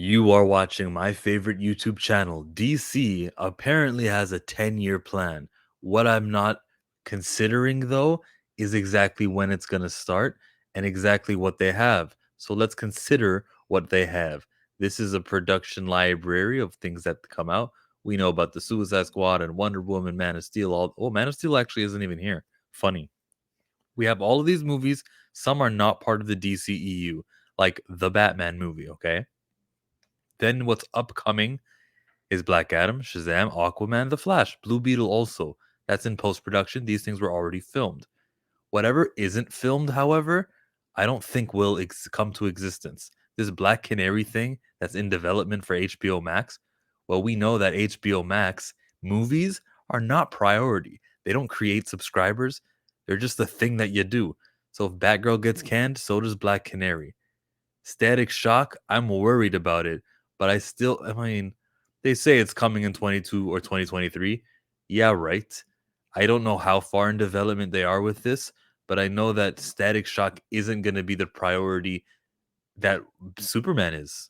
You are watching my favorite YouTube channel. DC apparently has a 10-year plan. What I'm not considering though is exactly when it's going to start and exactly what they have. So let's consider what they have. This is a production library of things that come out. We know about the Suicide Squad and Wonder Woman, Man of Steel. Man of Steel actually isn't even here. Funny. We have all of these movies. Some are not part of the DCEU, like the Batman movie, okay? Then what's upcoming is Black Adam, Shazam, Aquaman, The Flash, Blue Beetle also. That's in post production. These things were already filmed. Whatever isn't filmed, however, I don't think will come to existence. This Black Canary thing that's in development for HBO Max, well, we know that HBO Max movies are not priority. They don't create subscribers, they're just a thing that you do. So if Batgirl gets canned, so does Black Canary. Static Shock, I'm worried about it, but I mean, they say it's coming in 22 or 2023. Yeah, right. I don't know how far in development they are with this, but I know that Static Shock isn't going to be the priority that Superman is.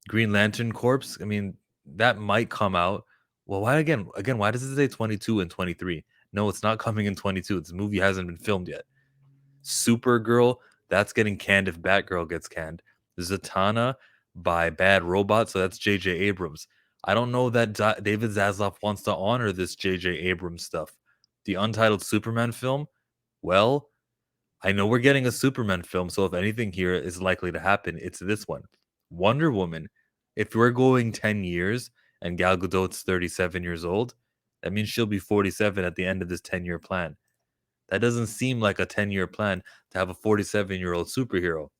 Green Lantern Corps, I mean, that might come out. Well, why again? Again, why does it say 22 and 23? No, it's not coming in 22. This movie hasn't been filmed yet. Supergirl, that's getting canned if Batgirl gets canned. Zatanna by Bad Robot, so that's J.J. Abrams. I don't know that David Zaslav wants to honor this J.J. Abrams stuff. The Untitled Superman film, well, I know we're getting a Superman film, so if anything here is likely to happen, it's this one. Wonder Woman, if we're going 10 years and Gal Gadot's 37 years old, that means she'll be 47 at the end of this 10-year plan. That doesn't seem like a 10-year plan to have a 47-year-old superhero.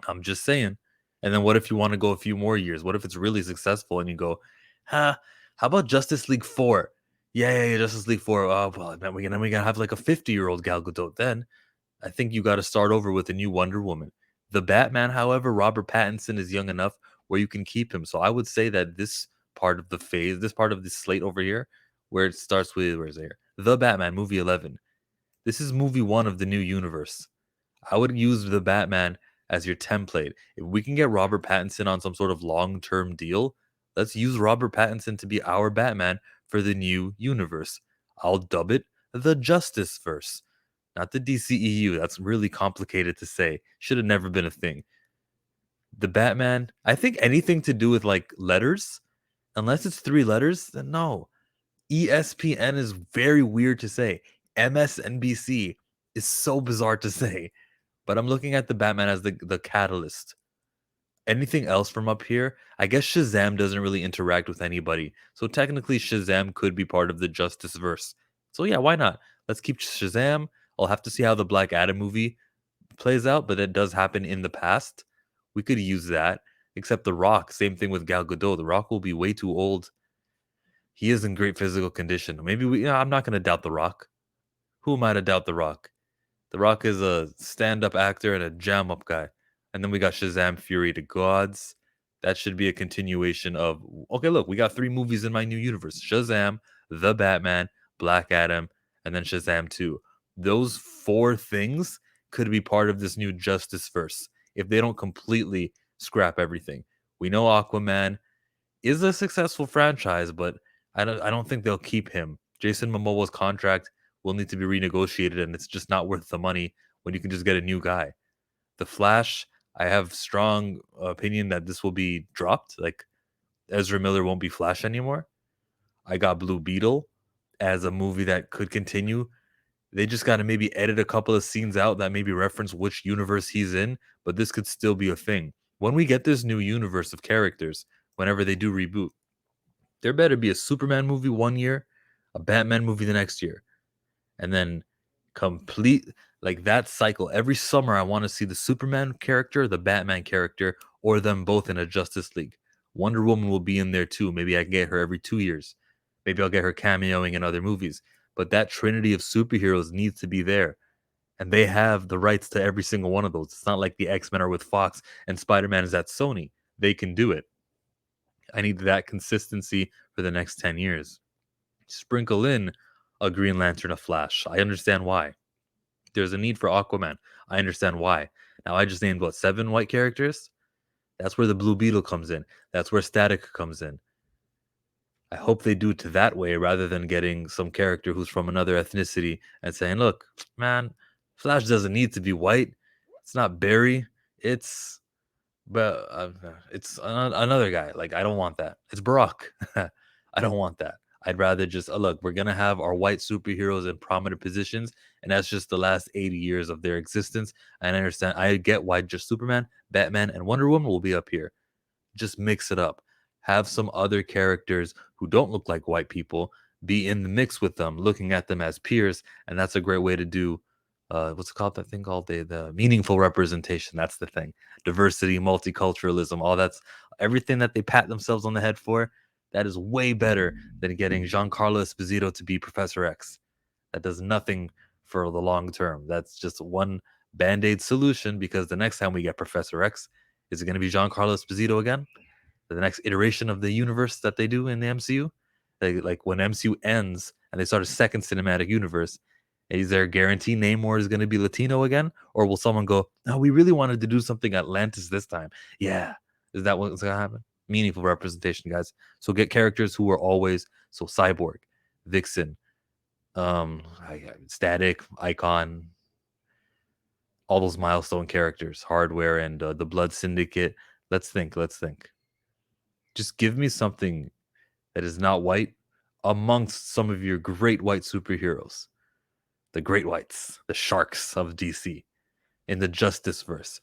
I'm just saying. And then what if you want to go a few more years? What if it's really successful and you go, huh, how about Justice League 4? Yeah, Justice League 4. Oh, well, man, we gotta have like a 50-year-old Gal Gadot then. I think you got to start over with a new Wonder Woman. The Batman, however, Robert Pattinson is young enough where you can keep him. So I would say that this part of the phase, this part of the slate over here, where it starts with, where's it here? The Batman, movie 11. This is movie one of the new universe. I would use the Batman as your template. If we can get Robert Pattinson on some sort of long term deal, let's use Robert Pattinson to be our Batman for the new universe. I'll dub it the Justice Verse, not the DCEU. That's really complicated to say. Should have never been a thing. The Batman, I think anything to do with like letters, unless it's three letters, then no. ESPN is very weird to say. MSNBC is so bizarre to say. But I'm looking at the Batman as the catalyst. Anything else from up here? I guess Shazam doesn't really interact with anybody. So technically Shazam could be part of the Justice verse. So yeah, why not? Let's keep Shazam. I'll have to see how the Black Adam movie plays out, but it does happen in the past. We could use that. Except The Rock, same thing with Gal Gadot. The Rock will be way too old. He is in great physical condition. Maybe I'm not going to doubt The Rock. Who am I to doubt The Rock? The Rock is a stand-up actor and a jam-up guy. And then we got Shazam Fury to Gods. That should be a continuation of okay, look, we got three movies in my new universe. Shazam, The Batman, Black Adam, and then Shazam 2. Those four things could be part of this new Justice verse if they don't completely scrap everything. We know Aquaman is a successful franchise, but I don't think they'll keep him. Jason Momoa's contract will need to be renegotiated, and it's just not worth the money when you can just get a new guy. The Flash, I have strong opinion that this will be dropped. Like Ezra Miller won't be Flash anymore. I got Blue Beetle as a movie that could continue. They just got to maybe edit a couple of scenes out that maybe reference which universe he's in, but this could still be a thing. When we get this new universe of characters, whenever they do reboot, there better be a Superman movie one year, a Batman movie the next year, and then complete like that cycle. Every summer, I want to see the Superman character, the Batman character, or them both in a Justice League. Wonder Woman will be in there too. Maybe I can get her every 2 years. Maybe I'll get her cameoing in other movies. But that trinity of superheroes needs to be there. And they have the rights to every single one of those. It's not like the X Men are with Fox and Spider Man is at Sony. They can do it. I need that consistency for the next 10 years. Sprinkle in a Green Lantern, a Flash. I understand why. There's a need for Aquaman. I understand why. Now I just named what, seven white characters? That's where the Blue Beetle comes in. That's where Static comes in. I hope they do it to that way rather than getting some character who's from another ethnicity and saying, "Look, man, Flash doesn't need to be white. It's not Barry. It's but it's another guy. Like I don't want that. It's Barack. I don't want that. I'd rather just look. We're gonna have our white superheroes in prominent positions, and that's just the last 80 years of their existence. And I understand. I get why just Superman, Batman, and Wonder Woman will be up here. Just mix it up. Have some other characters who don't look like white people be in the mix with them, looking at them as peers, and that's a great way to do. What's it called? That thing called the meaningful representation. That's the thing. Diversity, multiculturalism, all that's everything that they pat themselves on the head for. That is way better than getting Giancarlo Esposito to be Professor X. That does nothing for the long term. That's just one band aid solution because the next time we get Professor X, is it going to be Giancarlo Esposito again? The next iteration of the universe that they do in the MCU? Like when MCU ends and they start a second cinematic universe, is there a guarantee Namor is going to be Latino again? Or will someone go, no, we really wanted to do something Atlantis this time? Yeah. Is that what's going to happen? Meaningful representation, guys. So get characters who are always, so Cyborg, Vixen, Static, Icon, all those milestone characters, Hardware, and the Blood Syndicate. Let's think. Let's think. Just give me something that is not white amongst some of your great white superheroes, the great whites, the sharks of DC in the Justice verse.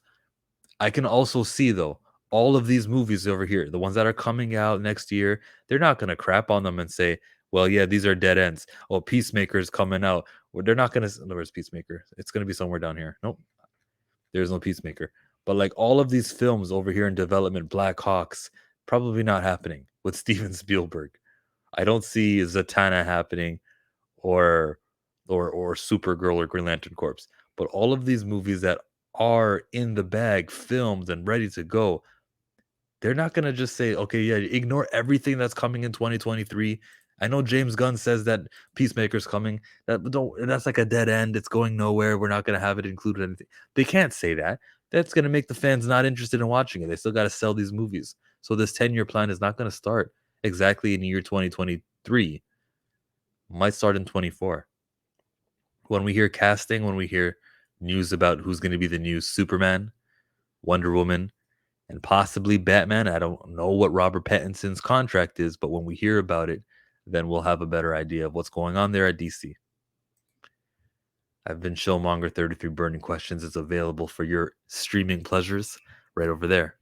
I can also see though all of these movies over here, the ones that are coming out next year, they're not going to crap on them and say, "Well, yeah, these are dead ends." Oh, Peacemaker's coming out. Well, they're not going to. No, where's Peacemaker? It's going to be somewhere down here. Nope, there's no Peacemaker. But like all of these films over here in development, Black Hawks, probably not happening with Steven Spielberg. I don't see Zatanna happening or or Supergirl or Green Lantern Corps. But all of these movies that are in the bag, filmed and ready to go, they're not gonna just say, okay, yeah, ignore everything that's coming in 2023. I know James Gunn says that Peacemaker's coming. That's like a dead end. It's going nowhere. We're not gonna have it included in anything. They can't say that. That's gonna make the fans not interested in watching it. They still gotta sell these movies. So this 10-year plan is not gonna start exactly in the year 2023. Might start in 24. When we hear casting, when we hear news about who's going to be the new Superman, Wonder Woman, and possibly Batman, I don't know what Robert Pattinson's contract is, but when we hear about it, then we'll have a better idea of what's going on there at DC. I've been Showmonger 33 Burning Questions. It's available for your streaming pleasures right over there.